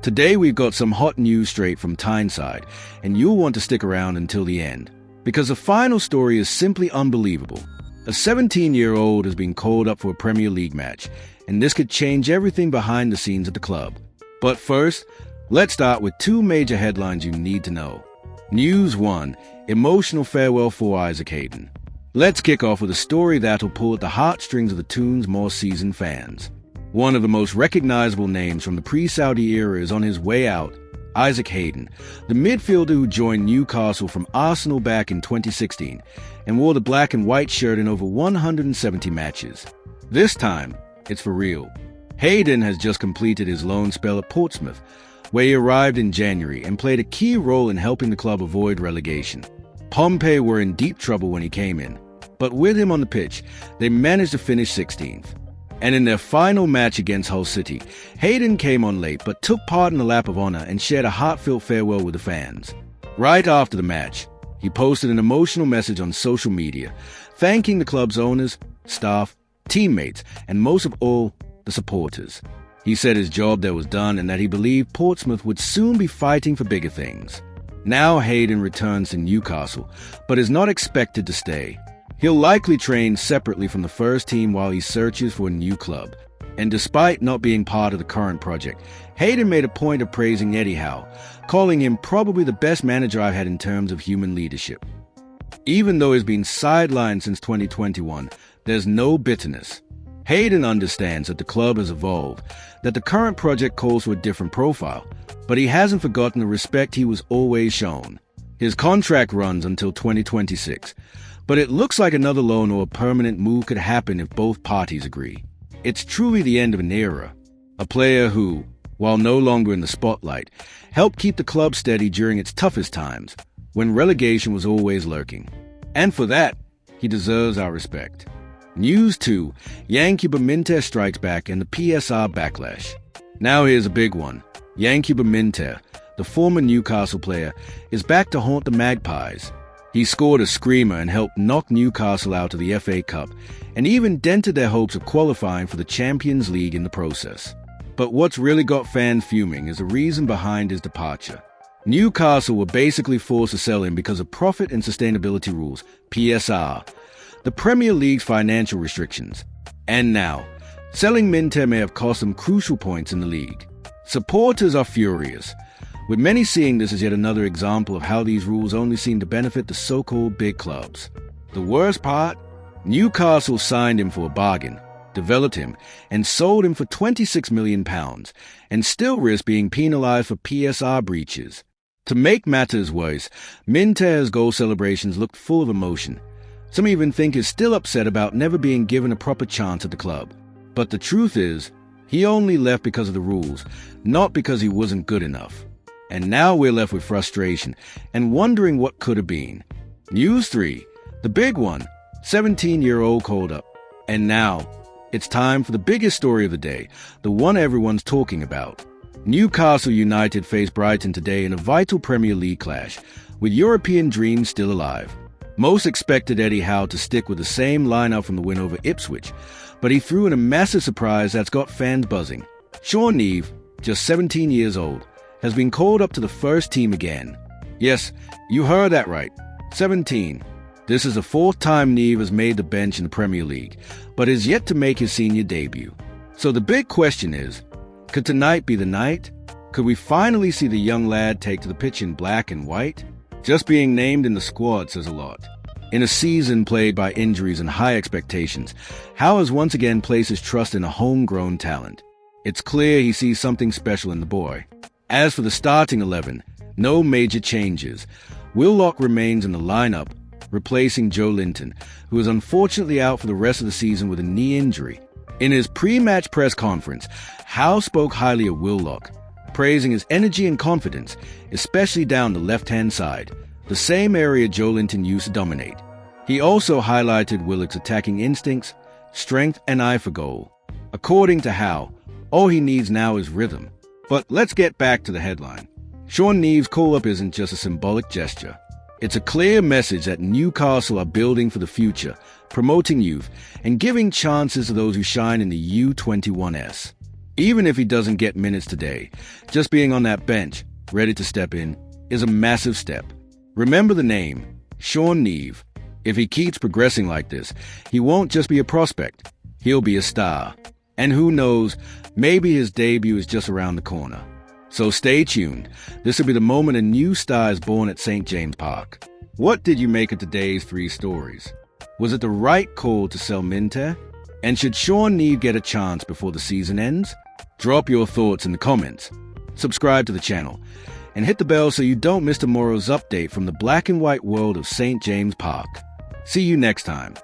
Today we've got some hot news straight from Tyneside, and you'll want to stick around until the end, because the final story is simply unbelievable. A 17-year-old has been called up for a Premier League match, and this could change everything behind the scenes at the club. But first, let's start with two major headlines you need to know. News 1. Emotional farewell for Isaac Hayden. Let's kick off with a story that'll pull at the heartstrings of the Toon's more seasoned fans. One of the most recognizable names from the pre-Saudi era is on his way out, Isaac Hayden, the midfielder who joined Newcastle from Arsenal back in 2016 and wore the black and white shirt in over 170 matches. This time, it's for real. Hayden has just completed his loan spell at Portsmouth, where he arrived in January and played a key role in helping the club avoid relegation. Pompey were in deep trouble when he came in, but with him on the pitch, they managed to finish 16th. And in their final match against Hull City, Hayden came on late but took part in the lap of honor and shared a heartfelt farewell with the fans. Right after the match, he posted an emotional message on social media, thanking the club's owners, staff, teammates, and most of all, the supporters. He said his job there was done and that he believed Portsmouth would soon be fighting for bigger things. Now Hayden returns to Newcastle, but is not expected to stay. He'll likely train separately from the first team while he searches for a new club. And despite not being part of the current project, Hayden made a point of praising Eddie Howe, calling him probably the best manager I've had in terms of human leadership. Even though he's been sidelined since 2021, there's no bitterness. Hayden understands that the club has evolved, that the current project calls for a different profile, but he hasn't forgotten the respect he was always shown. His contract runs until 2026, but it looks like another loan or a permanent move could happen if both parties agree. It's truly the end of an era. A player who, while no longer in the spotlight, helped keep the club steady during its toughest times, when relegation was always lurking. And for that, he deserves our respect. News 2. Yankuba Minteh strikes back and the PSR backlash. Now here's a big one. Yankuba Minteh, the former Newcastle player, is back to haunt the Magpies. He scored a screamer and helped knock Newcastle out of the FA Cup, and even dented their hopes of qualifying for the Champions League in the process. But what's really got fans fuming is the reason behind his departure. Newcastle were basically forced to sell him because of profit and sustainability rules, PSR, the Premier League's financial restrictions. And now, selling Minteh may have cost them crucial points in the league. Supporters are furious, with many seeing this as yet another example of how these rules only seem to benefit the so-called big clubs. The worst part? Newcastle signed him for a bargain, developed him, and sold him for £26 million, and still risk being penalised for PSR breaches. To make matters worse, Minteh's goal celebrations looked full of emotion. Some even think he's still upset about never being given a proper chance at the club. But the truth is, he only left because of the rules, not because he wasn't good enough. And now we're left with frustration and wondering what could have been. News 3. The big one. 17-year-old called up. And now, it's time for the biggest story of the day, the one everyone's talking about. Newcastle United face Brighton today in a vital Premier League clash, with European dreams still alive. Most expected Eddie Howe to stick with the same lineup from the win over Ipswich, but he threw in a massive surprise that's got fans buzzing. Sean Neve, just 17 years old, has been called up to the first team again. Yes, you heard that right. 17. This is the fourth time Neve has made the bench in the Premier League, but is yet to make his senior debut. So the big question is, could tonight be the night? Could we finally see the young lad take to the pitch in black and white? Just being named in the squad says a lot. In a season plagued by injuries and high expectations, Howe has once again placed his trust in a homegrown talent. It's clear he sees something special in the boy. As for the starting 11, no major changes. Willock remains in the lineup, replacing Joe Linton, who is unfortunately out for the rest of the season with a knee injury. In his pre-match press conference, Howe spoke highly of Willock, praising his energy and confidence, especially down the left-hand side, the same area Joe Linton used to dominate. He also highlighted Willock's attacking instincts, strength, and eye for goal. According to Howe, all he needs now is rhythm. But let's get back to the headline. Sean Neve's call-up isn't just a symbolic gesture. It's a clear message that Newcastle are building for the future, promoting youth, and giving chances to those who shine in the U21S. Even if he doesn't get minutes today, just being on that bench, ready to step in, is a massive step. Remember the name, Sean Neve. If he keeps progressing like this, he won't just be a prospect, he'll be a star. And who knows, maybe his debut is just around the corner. So stay tuned. This will be the moment a new star is born at St. James Park. What did you make of today's 3 stories? Was it the right call to sell Minteh? And should Sean Neve get a chance before the season ends? Drop your thoughts in the comments. Subscribe to the channel. And hit the bell so you don't miss tomorrow's update from the black and white world of St. James Park. See you next time.